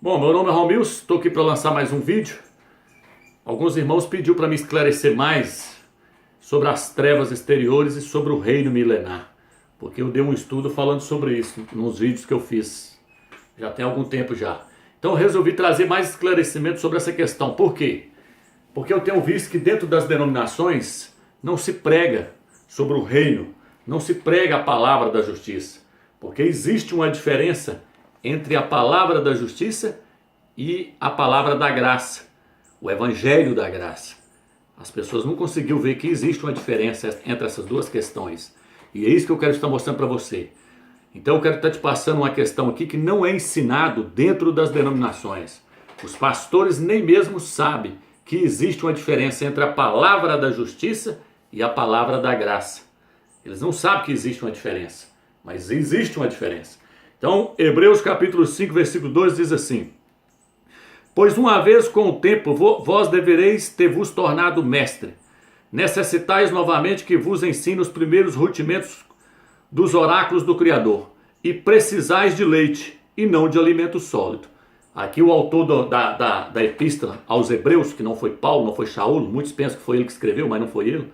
Bom, meu nome é Romilson, estou aqui para lançar mais um vídeo. Alguns irmãos pediu para me esclarecer mais sobre as trevas exteriores e sobre o reino milenar, porque eu dei um estudo falando sobre isso nos vídeos que eu fiz, já tem algum tempo já. Então eu resolvi trazer mais esclarecimento sobre essa questão. Por quê? Porque eu tenho visto que dentro das denominações não se prega sobre o reino, não se prega a palavra da justiça, porque existe uma diferença entre a palavra da justiça e a palavra da graça, o evangelho da graça. As pessoas não conseguiram ver que existe uma diferença entre essas duas questões. E é isso que eu quero estar mostrando para você. Então eu quero estar te passando uma questão aqui que não é ensinado dentro das denominações. Os pastores nem mesmo sabem que existe uma diferença entre a palavra da justiça e a palavra da graça. Eles não sabem que existe uma diferença, mas existe uma diferença. Então, Hebreus capítulo 5, versículo 2 diz assim: Pois uma vez com o tempo vós devereis ter vos tornado mestre. Necessitais novamente que vos ensine os primeiros rudimentos dos oráculos do Criador. E precisais de leite e não de alimento sólido. Aqui o autor da epístola aos Hebreus, que não foi Paulo, não foi Shaul, muitos pensam que foi ele que escreveu, mas não foi ele.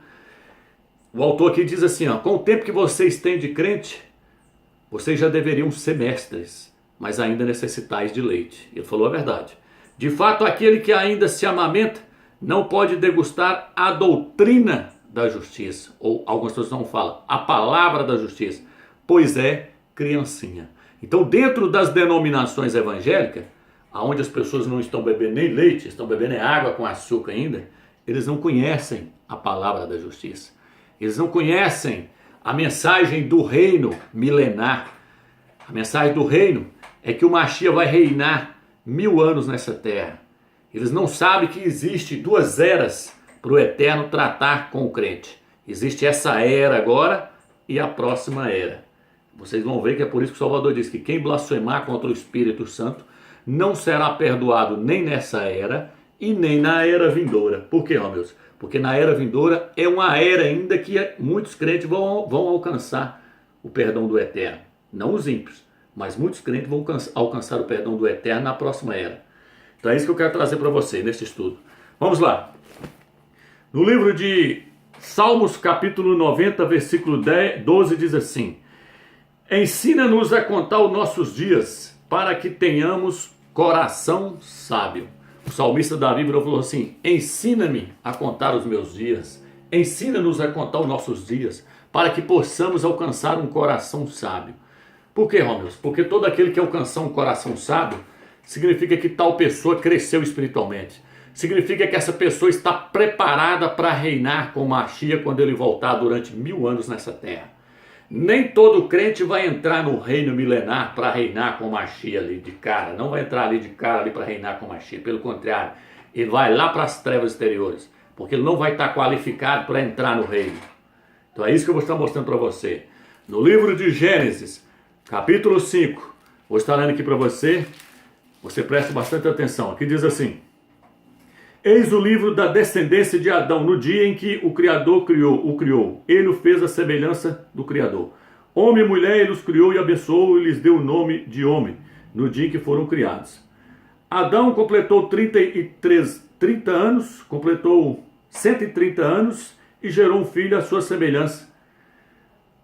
O autor aqui diz assim, com o tempo que vocês têm de crente, vocês já deveriam ser mestres, mas ainda necessitais de leite. Ele falou a verdade. De fato, aquele que ainda se amamenta não pode degustar a doutrina da justiça. Ou algumas pessoas não falam, a palavra da justiça, pois é criancinha. Então, dentro das denominações evangélicas, onde as pessoas não estão bebendo nem leite, estão bebendo água com açúcar ainda, eles não conhecem a palavra da justiça. Eles não conhecem a mensagem do reino milenar. A mensagem do reino é que o Mashiach vai reinar 1000 anos nessa terra. Eles não sabem que existe duas eras para o Eterno tratar com o crente. Existe essa era agora e a próxima era. Vocês vão ver que é por isso que o Salvador diz que quem blasfemar contra o Espírito Santo não será perdoado nem nessa era e nem na era vindoura. Por quê, Romilson? Porque na era vindoura é uma era ainda que muitos crentes vão alcançar o perdão do Eterno. Não os ímpios, mas muitos crentes vão alcançar o perdão do Eterno na próxima era. Então é isso que eu quero trazer para você neste estudo. Vamos lá. No livro de Salmos, capítulo 90, versículo 12, diz assim: Ensina-nos a contar os nossos dias, para que tenhamos coração sábio. O salmista Davi falou assim: ensina-me a contar os meus dias, ensina-nos a contar os nossos dias, para que possamos alcançar um coração sábio. Por quê, Romilson? Porque todo aquele que alcançar um coração sábio, significa que tal pessoa cresceu espiritualmente. Significa que essa pessoa está preparada para reinar com o Mashiach quando ele voltar durante 1000 anos nessa terra. Nem todo crente vai entrar no reino milenar para reinar com o Mashiach ali de cara. Não vai entrar ali de cara ali para reinar com o Mashiach. Pelo contrário, ele vai lá para as trevas exteriores, porque ele não vai estar qualificado para entrar no reino. Então é isso que eu vou estar mostrando para você. No livro de Gênesis, capítulo 5, vou estar lendo aqui para você. Você presta bastante atenção. Aqui diz assim: Eis o livro da descendência de Adão, no dia em que o Criador o criou. Ele o fez à semelhança do Criador. Homem e mulher ele os criou e abençoou e lhes deu o nome de homem, no dia em que foram criados. Adão completou 30 anos, completou 130 anos e gerou um filho à sua semelhança,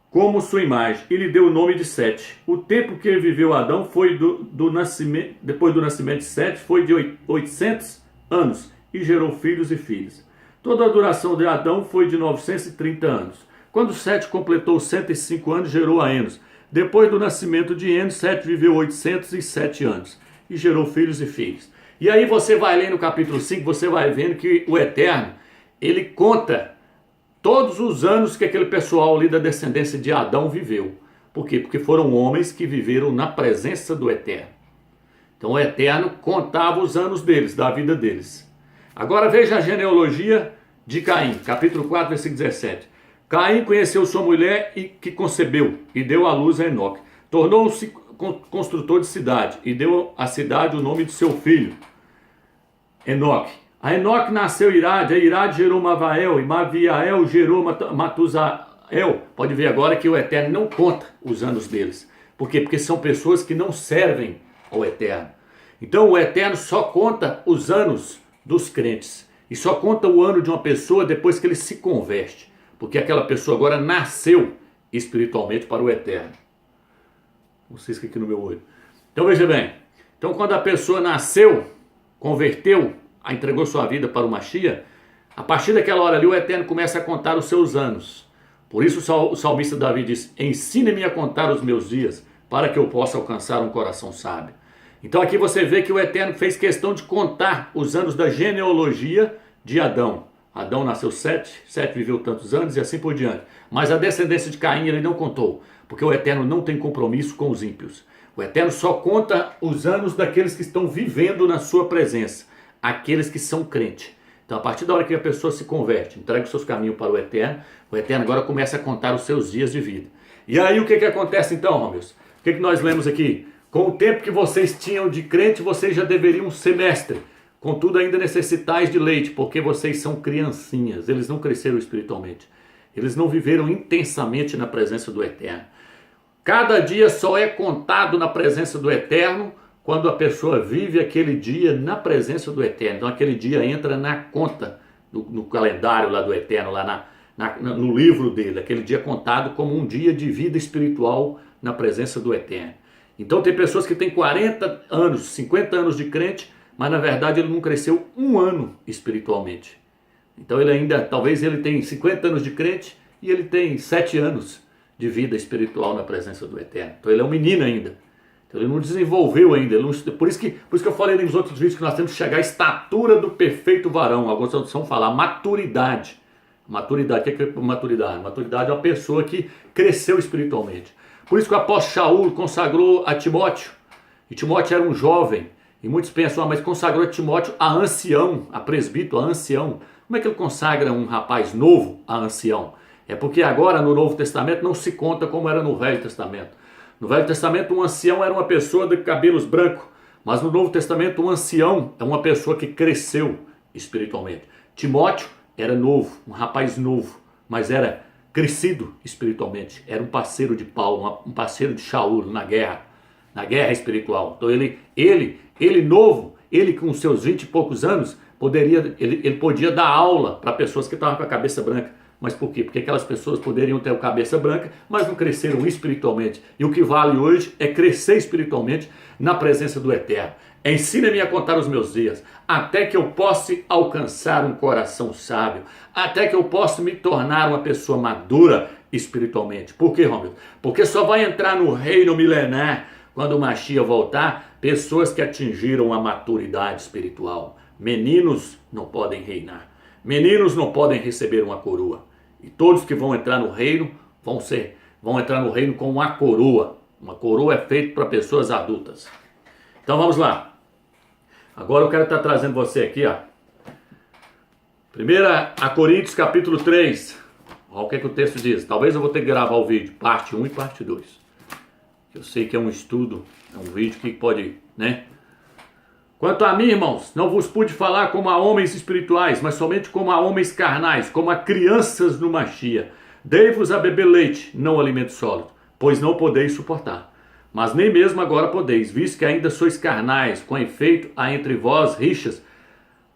como sua imagem, e lhe deu o nome de Sete. O tempo que viveu Adão foi depois do nascimento de Sete, foi de 800 anos, e gerou filhos e filhas. Toda a duração de Adão foi de 930 anos. Quando Sete completou 105 anos, gerou a Enos. Depois do nascimento de Enos, Sete viveu 807 anos, e gerou filhos e filhas. E aí você vai ler no capítulo 5, você vai vendo que o Eterno, ele conta todos os anos que aquele pessoal ali da descendência de Adão viveu. Por quê? Porque foram homens que viveram na presença do Eterno. Então o Eterno contava os anos deles, da vida deles. Agora veja a genealogia de Caim, capítulo 4, versículo 17. Caim conheceu sua mulher e que concebeu e deu à luz a Enoque. Tornou-se construtor de cidade e deu à cidade o nome de seu filho, Enoque. A Enoque nasceu Irade, a Irade gerou Mavael, e Maviael gerou Matusael. Pode ver agora que o Eterno não conta os anos deles. Por quê? Porque são pessoas que não servem ao Eterno. Então o Eterno só conta os anos dos crentes. E só conta o ano de uma pessoa depois que ele se converte. Porque aquela pessoa agora nasceu espiritualmente para o Eterno. Vocês que aqui no meu olho. Então veja bem. Então quando a pessoa nasceu, converteu, entregou sua vida para o Mashiach, a partir daquela hora ali o Eterno começa a contar os seus anos. Por isso o salmista Davi diz: ensine-me a contar os meus dias, para que eu possa alcançar um coração sábio. Então aqui você vê que o Eterno fez questão de contar os anos da genealogia de Adão. Adão nasceu 7 viveu tantos anos e assim por diante. Mas a descendência de Caim ele não contou, porque o Eterno não tem compromisso com os ímpios. O Eterno só conta os anos daqueles que estão vivendo na sua presença, aqueles que são crentes. Então a partir da hora que a pessoa se converte, entrega os seus caminhos para o Eterno agora começa a contar os seus dias de vida. E aí o que acontece então, Romeus? O que nós lemos aqui? Com o tempo que vocês tinham de crente, vocês já deveriam ser mestre. Contudo ainda necessitais de leite, porque vocês são criancinhas. Eles não cresceram espiritualmente. Eles não viveram intensamente na presença do Eterno. Cada dia só é contado na presença do Eterno quando a pessoa vive aquele dia na presença do Eterno. Então aquele dia entra na conta, no calendário lá do Eterno, lá no livro dele. Aquele dia contado como um dia de vida espiritual na presença do Eterno. Então tem pessoas que têm 40 anos, 50 anos de crente, mas na verdade ele não cresceu um ano espiritualmente. Então ele ainda, talvez ele tenha 50 anos de crente e ele tem 7 anos de vida espiritual na presença do Eterno. Então ele é um menino ainda. Ele não desenvolveu ainda. Por isso que eu falei nos outros vídeos que nós temos que chegar à estatura do perfeito varão. Alguns traduções falam maturidade. Maturidade. O que é maturidade? Maturidade é uma pessoa que cresceu espiritualmente. Por isso que o apóstolo Shaul consagrou a Timóteo. E Timóteo era um jovem. E muitos pensam, mas consagrou a Timóteo a ancião, a presbítero, a ancião. Como é que ele consagra um rapaz novo a ancião? É porque agora no Novo Testamento não se conta como era no Velho Testamento. No Velho Testamento, um ancião era uma pessoa de cabelos brancos, mas no Novo Testamento, um ancião é uma pessoa que cresceu espiritualmente. Timóteo era novo, um rapaz novo, mas era crescido espiritualmente. Era um parceiro de Paulo, um parceiro de Shaul na guerra espiritual. Então ele novo, ele com seus 20 e poucos anos, ele podia dar aula para pessoas que estavam com a cabeça branca. Mas por quê? Porque aquelas pessoas poderiam ter a cabeça branca, mas não cresceram espiritualmente. E o que vale hoje é crescer espiritualmente na presença do Eterno. Ensina-me a contar os meus dias, até que eu possa alcançar um coração sábio, até que eu possa me tornar uma pessoa madura espiritualmente. Por quê, Romeu? Porque só vai entrar no reino milenar, quando o Mashiach voltar, pessoas que atingiram a maturidade espiritual. Meninos não podem reinar. Meninos não podem receber uma coroa. E todos que vão entrar no reino vão entrar no reino com uma coroa. Uma coroa é feita para pessoas adultas. Então vamos lá. Agora eu quero estar trazendo você aqui, ó. 1 Coríntios capítulo 3. Olha o que o texto diz. Talvez eu vou ter que gravar o vídeo, parte 1 e parte 2. Eu sei que é um estudo, é um vídeo que pode, né? Quanto a mim, irmãos, não vos pude falar como a homens espirituais, mas somente como a homens carnais, como a crianças no Mashiach. Dei-vos a beber leite, não alimento sólido, pois não podeis suportar. Mas nem mesmo agora podeis, visto que ainda sois carnais, com efeito há entre vós rixas.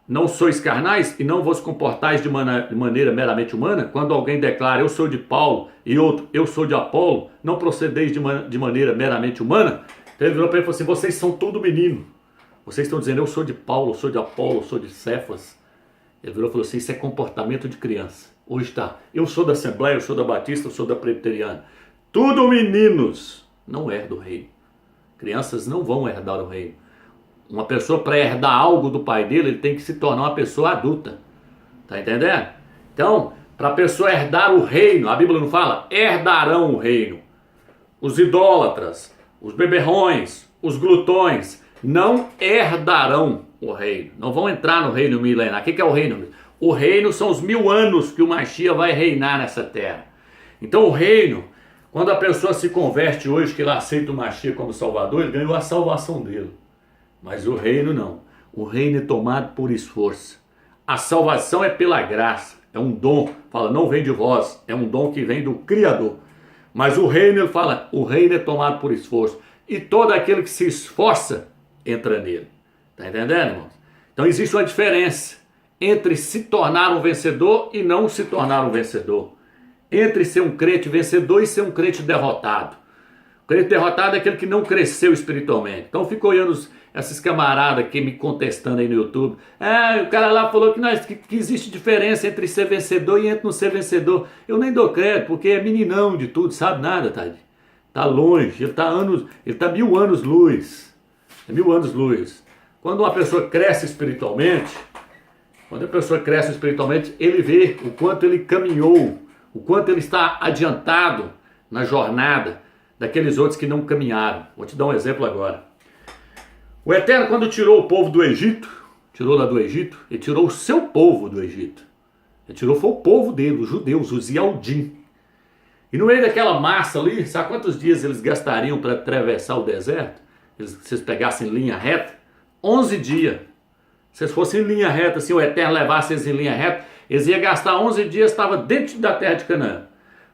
Não sois carnais e não vos comportais de maneira meramente humana? Quando alguém declara, eu sou de Paulo, e outro, eu sou de Apolo, não procedeis de maneira meramente humana? Então ele virou para ele e falou assim, vocês são tudo menino. Vocês estão dizendo, eu sou de Paulo, eu sou de Apolo, eu sou de Cefas. Ele virou e falou assim, isso é comportamento de criança. Hoje está, eu sou da Assembleia, eu sou da Batista, eu sou da Presbiteriana. Tudo meninos, não herdam o reino. Crianças não vão herdar o reino. Uma pessoa para herdar algo do pai dele, ele tem que se tornar uma pessoa adulta. Tá entendendo? Então, para a pessoa herdar o reino, a Bíblia não fala, herdarão o reino. Os idólatras, os beberrões, os glutões, não herdarão o reino. Não vão entrar no reino milenar. O que é o reino? O reino são os 1000 anos que o Mashiach vai reinar nessa terra. Então o reino, quando a pessoa se converte hoje, que ele aceita o Mashiach como Salvador, ele ganhou a salvação dele. Mas o reino não. O reino é tomado por esforço. A salvação é pela graça. É um dom. Fala, não vem de vós. É um dom que vem do Criador. Mas o reino, ele fala, o reino é tomado por esforço. E todo aquele que se esforça, entra nele. Tá entendendo, irmãos? Então existe uma diferença entre se tornar um vencedor e não se tornar um vencedor. Entre ser um crente vencedor e ser um crente derrotado. O crente derrotado é aquele que não cresceu espiritualmente. Então eu fico olhando esses camaradas aqui me contestando aí no YouTube. O cara lá falou que existe diferença entre ser vencedor e entre não ser vencedor. Eu nem dou crédito, porque é meninão de tudo, sabe nada, Tade. Tá longe, ele tá 1000 anos luz. É 1000 anos luz. Quando uma pessoa cresce espiritualmente, ele vê o quanto ele caminhou, o quanto ele está adiantado na jornada daqueles outros que não caminharam. Vou te dar um exemplo agora. O Eterno, quando tirou o povo do Egito, tirou lá do Egito, ele tirou o seu povo do Egito. Foi o povo dele, os judeus, os Yaldim. E no meio daquela massa ali, sabe quantos dias eles gastariam para atravessar o deserto? Se eles pegassem linha reta? 11 dias. Se eles fossem em linha reta, se o Eterno levasse eles em linha reta, eles iam gastar 11 dias, estava dentro da terra de Canaã.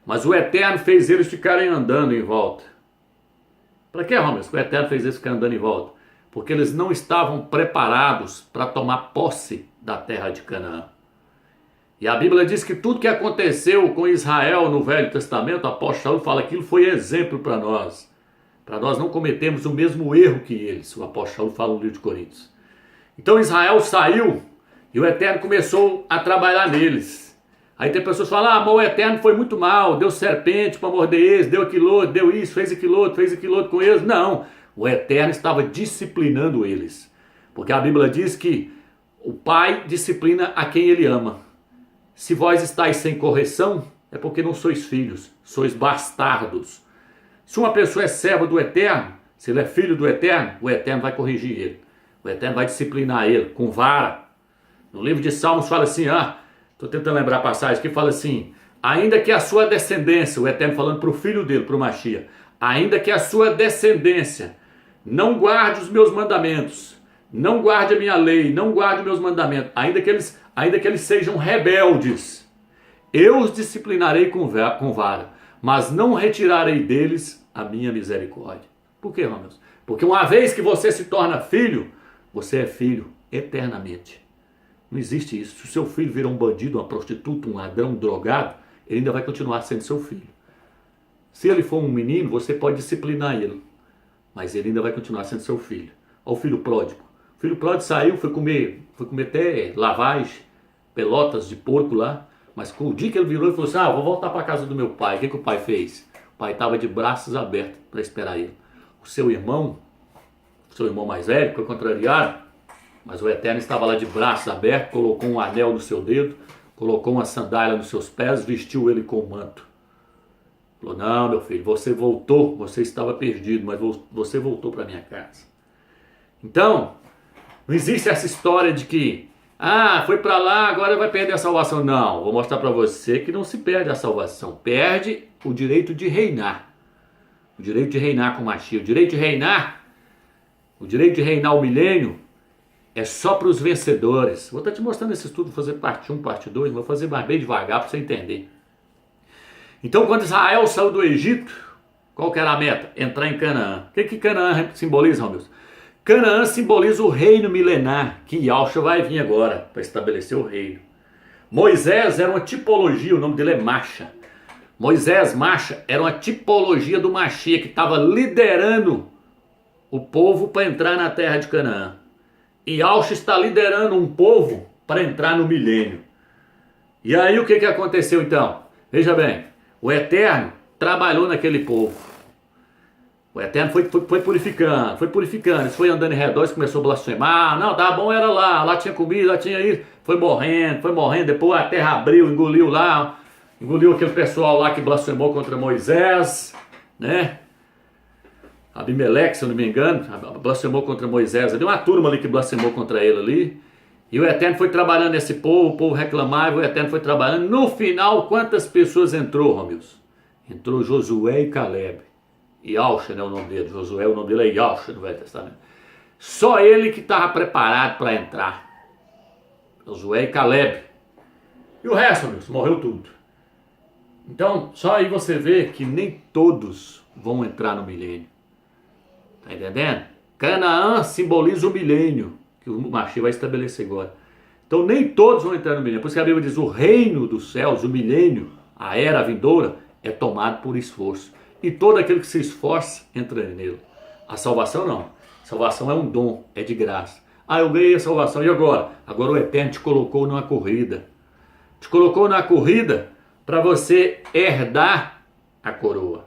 Mas o Eterno fez eles ficarem andando em volta. Para que, Rômulo? O Eterno fez eles ficarem andando em volta? Porque eles não estavam preparados para tomar posse da terra de Canaã. E a Bíblia diz que tudo que aconteceu com Israel no Velho Testamento, o apóstolo fala que aquilo foi exemplo para nós não cometermos o mesmo erro que eles. O apóstolo fala no livro de Coríntios. Então Israel saiu e o Eterno começou a trabalhar neles. Aí tem pessoas que falam, mas o Eterno foi muito mal, deu serpente para morder eles, deu aquilo outro, deu isso, fez aquilo outro com eles. Não, o Eterno estava disciplinando eles. Porque a Bíblia diz que o Pai disciplina a quem Ele ama. Se vós estáis sem correção, é porque não sois filhos, sois bastardos. Se uma pessoa é serva do Eterno, se ele é filho do Eterno, o Eterno vai corrigir ele. O Eterno vai disciplinar ele com vara. No livro de Salmos fala assim, estou tentando lembrar a passagem, que fala assim, ainda que a sua descendência, o Eterno falando para o filho dele, para o Mashiach, ainda que a sua descendência não guarde os meus mandamentos, não guarde a minha lei, não guarde os meus mandamentos, ainda que eles sejam rebeldes, eu os disciplinarei com vara, mas não retirarei deles a minha misericórdia. Por quê, Ramos? Porque uma vez que você se torna filho, você é filho eternamente. Não existe isso. Se o seu filho virar um bandido, uma prostituta, um ladrão, um drogado, ele ainda vai continuar sendo seu filho. Se ele for um menino, você pode disciplinar ele, mas ele ainda vai continuar sendo seu filho. Olha o filho pródigo. O filho pródigo saiu, foi comer até lavagem, pelotas de porco lá, mas com o dia que ele virou e falou assim, vou voltar para a casa do meu pai. O que o pai fez? O pai estava de braços abertos para esperar ele. O seu irmão mais velho, foi contrariado, mas o Eterno estava lá de braços abertos, colocou um anel no seu dedo, colocou uma sandália nos seus pés, vestiu ele com um manto. Falou, não, meu filho, você voltou, você estava perdido, mas você voltou para minha casa. Então, não existe essa história de que, foi para lá, agora vai perder a salvação. Não, vou mostrar para você que não se perde a salvação, perde o direito de reinar. O direito de reinar com o Mashiach, o direito de reinar o milênio, é só para os vencedores. Vou estar te mostrando esse estudo, vou fazer parte 1, parte 2, vou fazer mais bem devagar para você entender. Então, quando Israel saiu do Egito, qual que era a meta? Entrar em Canaã. O que Canaã simboliza, meu Deus? Canaã simboliza o reino milenar, que Yahushua vai vir agora para estabelecer o reino. Moisés era uma tipologia, o nome dele é Masha. Moisés, Masha, era uma tipologia do Mashiach, que estava liderando o povo para entrar na terra de Canaã. E Yahushua está liderando um povo para entrar no milênio. E aí o que aconteceu então? Veja bem, o Eterno trabalhou naquele povo. O Eterno foi purificando. Eles foi andando em redor, começou a blasfemar. Não, tá bom, era lá tinha comida, lá tinha isso. Foi morrendo, depois a terra abriu, engoliu aquele pessoal lá que blasfemou contra Moisés, né? Abimeleque, se eu não me engano, blasfemou contra Moisés. Havia uma turma ali que blasfemou contra ele ali. E o Eterno foi trabalhando nesse povo, o povo reclamava, o Eterno foi trabalhando. No final, quantas pessoas entrou, Romilson? Entrou Josué e Caleb. Yahushua, né, o nome dele. Josué, o nome dele é Yahushua no Velho Testamento. Só ele que estava preparado para entrar. Josué e Caleb. E o resto, Romilson, morreu tudo. Então, só aí você vê que nem todos vão entrar no milênio. Tá entendendo? Canaã simboliza o milênio, que o Mashiach vai estabelecer agora. Então nem todos vão entrar no milênio. Por isso que a Bíblia diz, o reino dos céus, o milênio, a era vindoura, é tomado por esforço. E todo aquele que se esforça, entra nele. A salvação não. A salvação é um dom, é de graça. Ah, eu ganhei a salvação, e agora? Agora o Eterno te colocou numa corrida. Te colocou na corrida para você herdar a coroa.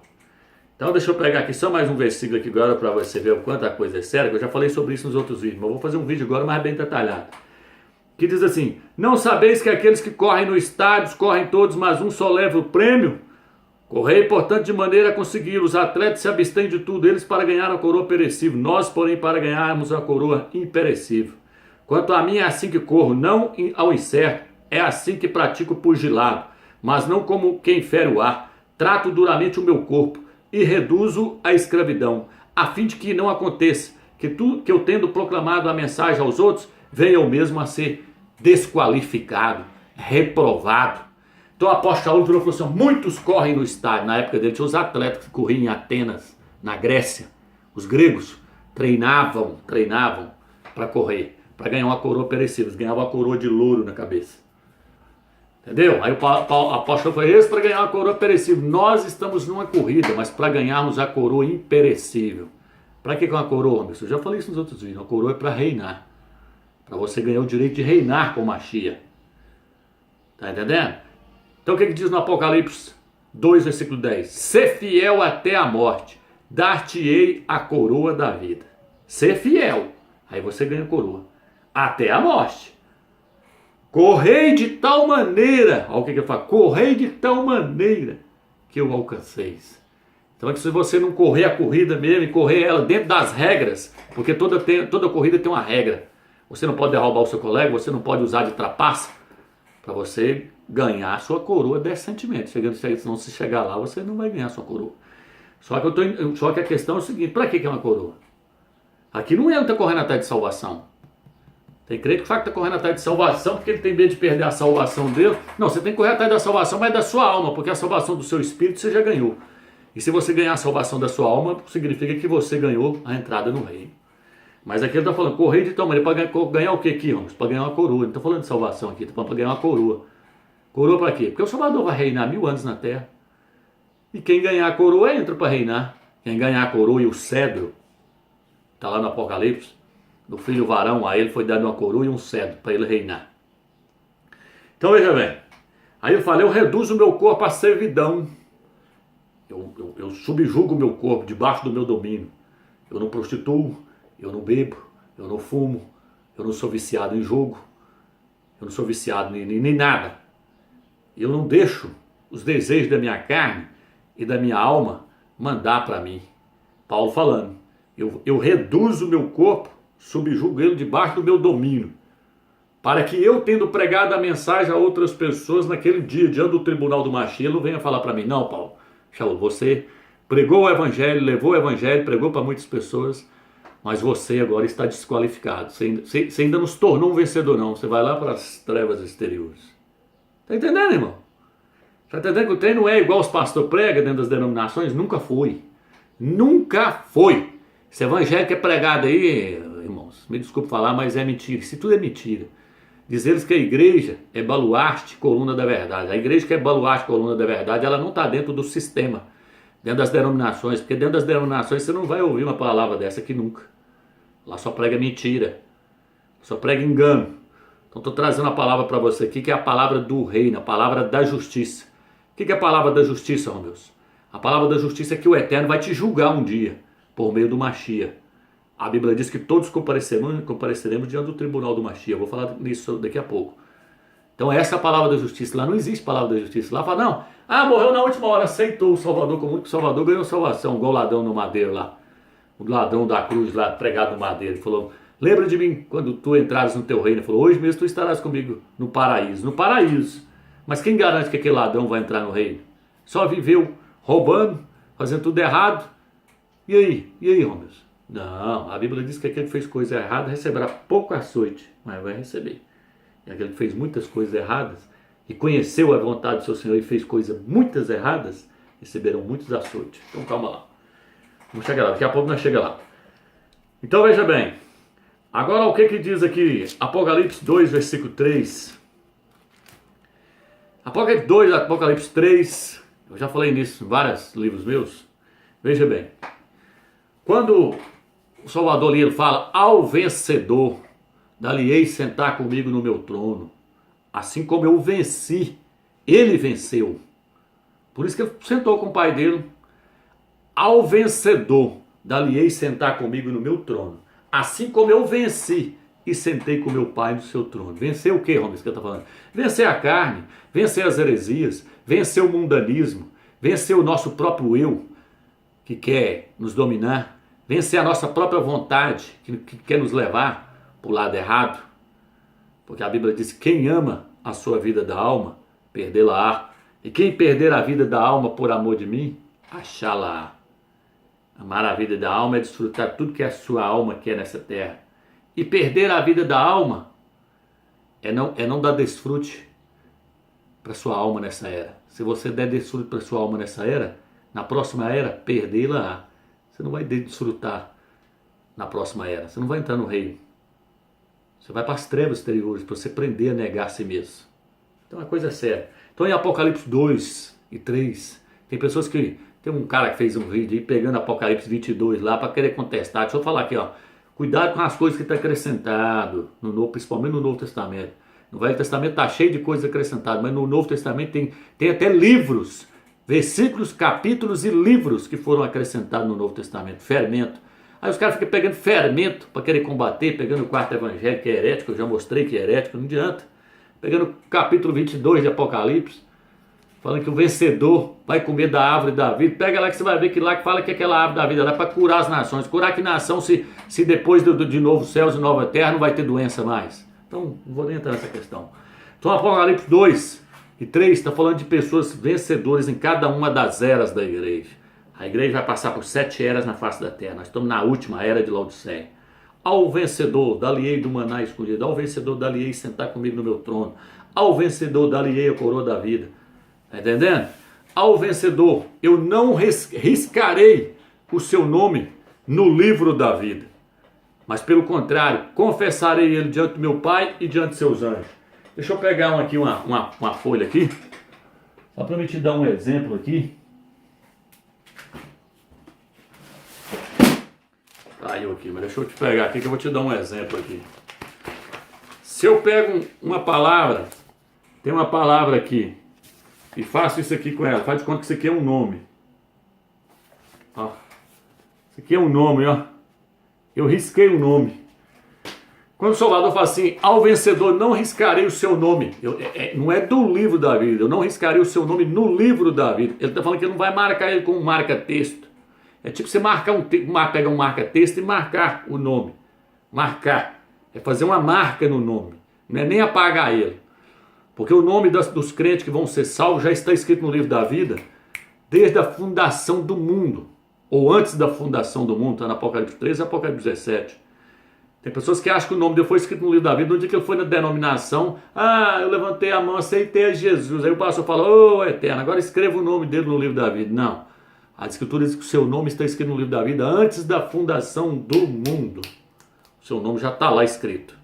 Então deixa eu pegar aqui só mais um versículo aqui agora para você ver o quanto a coisa é séria, que eu já falei sobre isso nos outros vídeos, mas eu vou fazer um vídeo agora mais bem detalhado. Que diz assim, não sabeis que aqueles que correm no estádio, correm todos, mas um só leva o prêmio? Correi, portanto, de maneira a consegui-lo. Os atletas se abstêm de tudo, eles para ganhar a coroa perecível. Nós, porém, para ganharmos a coroa imperecível. Quanto a mim, é assim que corro, não ao incerto, é assim que pratico o pugilado, mas não como quem fere o ar. Trato duramente o meu corpo e reduzo a escravidão, a fim de que não aconteça que eu tendo proclamado a mensagem aos outros, venha eu mesmo a ser desqualificado, reprovado. Então o apóstolo Paulo falou assim, muitos correm no estádio. Na época dele tinha os atletas que corriam em Atenas, na Grécia. Os gregos treinavam para correr, para ganhar uma coroa perecível. Eles ganhavam uma coroa de louro na cabeça. Entendeu? Aí o apóstolo foi esse para ganhar uma coroa perecível. Nós estamos numa corrida, mas para ganharmos a coroa imperecível. Para que é uma coroa, meu? Eu já falei isso nos outros vídeos. Uma coroa é para reinar. Para você ganhar o direito de reinar com Mashiach. Tá entendendo? Então o que diz no Apocalipse 2, versículo 10? Ser fiel até a morte, dar-te-ei a coroa da vida. Ser fiel, aí você ganha a coroa. Até a morte. Correi de tal maneira, olha o que eu falo, correi de tal maneira que eu alcanceis. Então é que se você não correr a corrida mesmo e correr ela dentro das regras, porque toda corrida tem uma regra. Você não pode derrubar o seu colega, você não pode usar de trapaça para você ganhar a sua coroa decentemente. Se não se chegar lá, você não vai ganhar a sua coroa. Só que a questão é o seguinte, para que é uma coroa? Aqui não é ele que está correndo atrás de salvação. Tem crente que fala que está correndo atrás de salvação porque ele tem medo de perder a salvação dele. Não, você tem que correr atrás da salvação, mas da sua alma, porque a salvação do seu espírito você já ganhou. E se você ganhar a salvação da sua alma, significa que você ganhou a entrada no reino. Mas aqui ele está falando, correr de tal maneira, para ganhar o que aqui, irmãos? Para ganhar uma coroa. Não estou falando de salvação aqui, estou falando para ganhar uma coroa. Coroa para quê? Porque o Salvador vai reinar 1000 anos na terra. E quem ganhar a coroa entra para reinar. Quem ganhar a coroa e o cedro, está lá no Apocalipse, do filho varão, a ele foi dado uma coroa e um cedro para ele reinar. Então veja bem, aí eu falei, eu reduzo o meu corpo à servidão. Eu subjugo o meu corpo debaixo do meu domínio. Eu não prostituo, eu não bebo, eu não fumo, eu não sou viciado em jogo, eu não sou viciado nem nada. Eu não deixo os desejos da minha carne e da minha alma mandar para mim. Paulo falando, eu reduzo o meu corpo, subjugo ele debaixo do meu domínio, para que eu, tendo pregado a mensagem a outras pessoas naquele dia, diante do tribunal do Mashiach, ele não venha falar para mim, não, Paulo, Shaul, você pregou o evangelho, levou o evangelho, pregou para muitas pessoas, mas você agora está desqualificado, você ainda não se tornou um vencedor não, você vai lá para as trevas exteriores. Está entendendo, irmão? Está entendendo que o trem não é igual os pastores pregam dentro das denominações? Nunca foi. Nunca foi. Esse evangelho que é pregado aí, irmãos, me desculpe falar, mas é mentira. Isso tudo é mentira. Diz eles que a igreja é baluarte, coluna da verdade. A igreja que é baluarte, coluna da verdade, ela não está dentro do sistema, dentro das denominações, porque dentro das denominações você não vai ouvir uma palavra dessa aqui nunca. Lá só prega mentira, só prega engano. Então estou trazendo a palavra para você aqui, que é a palavra do reino, a palavra da justiça. O que é a palavra da justiça, irmão Deus? A palavra da justiça é que o Eterno vai te julgar um dia, por meio do Mashiach. A Bíblia diz que todos compareceremos diante do tribunal do Mashiach. Eu vou falar nisso daqui a pouco. Então essa é a palavra da justiça. Lá não existe palavra da justiça. Lá fala, não, morreu na última hora, aceitou o Salvador, como que o Salvador ganhou salvação, igual o ladrão no madeiro lá. O ladrão da cruz lá, pregado no madeiro. Ele falou, lembra de mim quando tu entrares no teu reino. Ele falou, hoje mesmo tu estarás comigo no paraíso. No paraíso. Mas quem garante que aquele ladrão vai entrar no reino? Só viveu roubando, fazendo tudo errado. E aí, irmãos? Não, a Bíblia diz que aquele que fez coisa errada receberá pouco açoite, mas vai receber. E aquele que fez muitas coisas erradas e conheceu a vontade do seu Senhor e fez coisas muitas erradas, receberão muitos açoites. Então calma lá. Vamos chegar lá, daqui a pouco nós chegamos lá. Então veja bem, Agora o que diz aqui? Apocalipse 2, versículo 3. Apocalipse 2, Apocalipse 3. Eu já falei nisso em vários livros meus. Veja bem. Quando o Salvador ali ele fala, ao vencedor, dali-ei sentar comigo no meu trono. Assim como eu venci, ele venceu. Por isso que ele sentou com o pai dele. Ao vencedor, dali-ei sentar comigo no meu trono. Assim como eu venci e sentei com meu pai no seu trono. Vencer o que, Romas, que eu estou falando? Vencer a carne, vencer as heresias, vencer o mundanismo, vencer o nosso próprio eu, que quer nos dominar, vencer a nossa própria vontade, que quer nos levar para o lado errado. Porque a Bíblia diz, quem ama a sua vida da alma, perdê-la-á. E quem perder a vida da alma por amor de mim, achá-la-á. Amar a vida da alma é desfrutar tudo que a sua alma quer nessa terra. E perder a vida da alma é não dar desfrute para sua alma nessa era. Se você der desfrute para sua alma nessa era, na próxima era, perdê-la. Você não vai desfrutar na próxima era. Você não vai entrar no reino. Você vai para as trevas exteriores, para você aprender a negar a si mesmo. Então a coisa é séria. Então em Apocalipse 2 e 3, tem pessoas que... Tem um cara que fez um vídeo aí pegando Apocalipse 22 lá para querer contestar. Deixa eu falar aqui, ó. Cuidado com as coisas que está acrescentado, no Novo, principalmente no Novo Testamento. No Velho Testamento está cheio de coisas acrescentadas, mas no Novo Testamento tem até livros, versículos, capítulos e livros que foram acrescentados no Novo Testamento. Fermento. Aí os caras ficam pegando fermento para querer combater, pegando o quarto evangelho que é herético, eu já mostrei que é herético, não adianta. Pegando o capítulo 22 de Apocalipse, falando que o vencedor vai comer da árvore da vida. Pega lá que você vai ver que lá que fala que aquela árvore da vida lá é para curar as nações. Curar que nação se depois de novo céus e nova terra não vai ter doença mais. Então, não vou nem entrar nessa questão. Então, Apocalipse 2 e 3 está falando de pessoas vencedoras em cada uma das eras da igreja. A igreja vai passar por 7 eras na face da terra. Nós estamos na última era de Laodiceia. Ao vencedor, dali-ei do maná escolhido. Ao vencedor, dali-ei sentar comigo no meu trono. Ao vencedor, dali-ei a coroa da vida. Está entendendo? Ao vencedor, eu não riscarei o seu nome no livro da vida. Mas pelo contrário, confessarei ele diante do meu Pai e diante de seus anjos. Deixa eu pegar uma folha aqui. Só para me te dar um exemplo aqui. Caiu aqui, mas deixa eu te pegar aqui que eu vou te dar um exemplo aqui. Se eu pego uma palavra, tem uma palavra aqui, e faço isso aqui com ela, faz de conta que isso aqui é um nome. Ó, isso aqui é um nome, ó. Eu risquei o nome. Quando o Salvador fala assim, ao vencedor não riscarei o seu nome. Não é do livro da vida, eu não riscarei o seu nome no livro da vida. Ele está falando que ele não vai marcar ele com um marca-texto. É tipo você pegar um marca-texto e marcar o nome. Marcar. É fazer uma marca no nome. Não é nem apagar ele. Porque o nome dos crentes que vão ser salvos já está escrito no livro da vida desde a fundação do mundo. Ou antes da fundação do mundo, está no Apocalipse 13 e Apocalipse 17. Tem pessoas que acham que o nome dele foi escrito no livro da vida no dia que ele foi na denominação. Ah, eu levantei a mão, aceitei a Jesus. Aí o pastor fala, ô eterno, agora escreva o nome dele no livro da vida. Não. A Escritura diz que o seu nome está escrito no livro da vida antes da fundação do mundo. O seu nome já está lá escrito.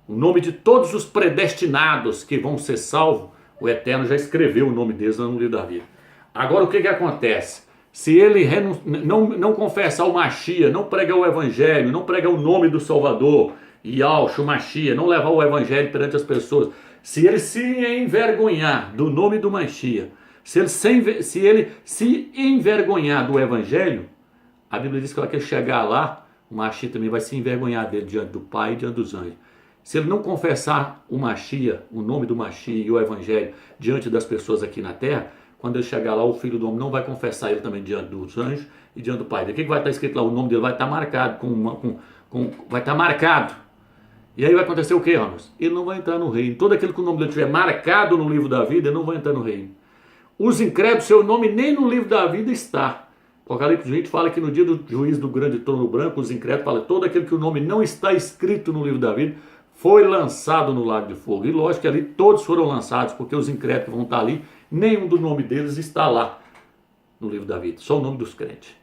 O nome de todos os predestinados que vão ser salvos, o Eterno já escreveu o nome deles lá no livro da vida. Agora o que acontece? Se ele não confessar o Machia, não pregar o Evangelho, não pregar o nome do Salvador, Yahshua, Machia, não levar o Evangelho perante as pessoas, se ele se envergonhar do nome do Machia, se ele se envergonhar do Evangelho, a Bíblia diz que quando ele chegar lá, o Machia também vai se envergonhar dele diante do Pai e diante dos anjos. Se ele não confessar o Machia, o nome do Machia e o Evangelho diante das pessoas aqui na terra, quando ele chegar lá, o Filho do Homem não vai confessar ele também diante dos anjos e diante do Pai. O que vai estar escrito lá? O nome dele vai estar marcado, vai estar marcado. E aí vai acontecer o que, Ramos? Ele não vai entrar no reino. Todo aquele que o nome dele estiver marcado no livro da vida, ele não vai entrar no reino. Os incrédulos, seu nome nem no livro da vida está. Apocalipse 20 fala que no dia do juízo do grande trono branco, os incrédulos falam, todo aquele que o nome não está escrito no livro da vida, foi lançado no lago de fogo. E lógico que ali todos foram lançados, porque os incrédulos que vão estar ali, nenhum do nome deles está lá no livro da vida, só o nome dos crentes.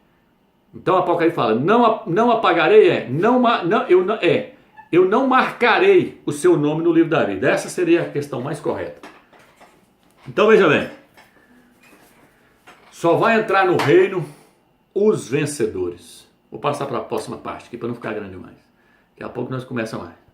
Então Apocalipse fala, não apagarei, eu não marcarei o seu nome no livro da vida. Essa seria a questão mais correta. Então veja bem, só vai entrar no reino os vencedores. Vou passar para a próxima parte aqui para não ficar grande demais. Daqui a pouco nós começamos mais.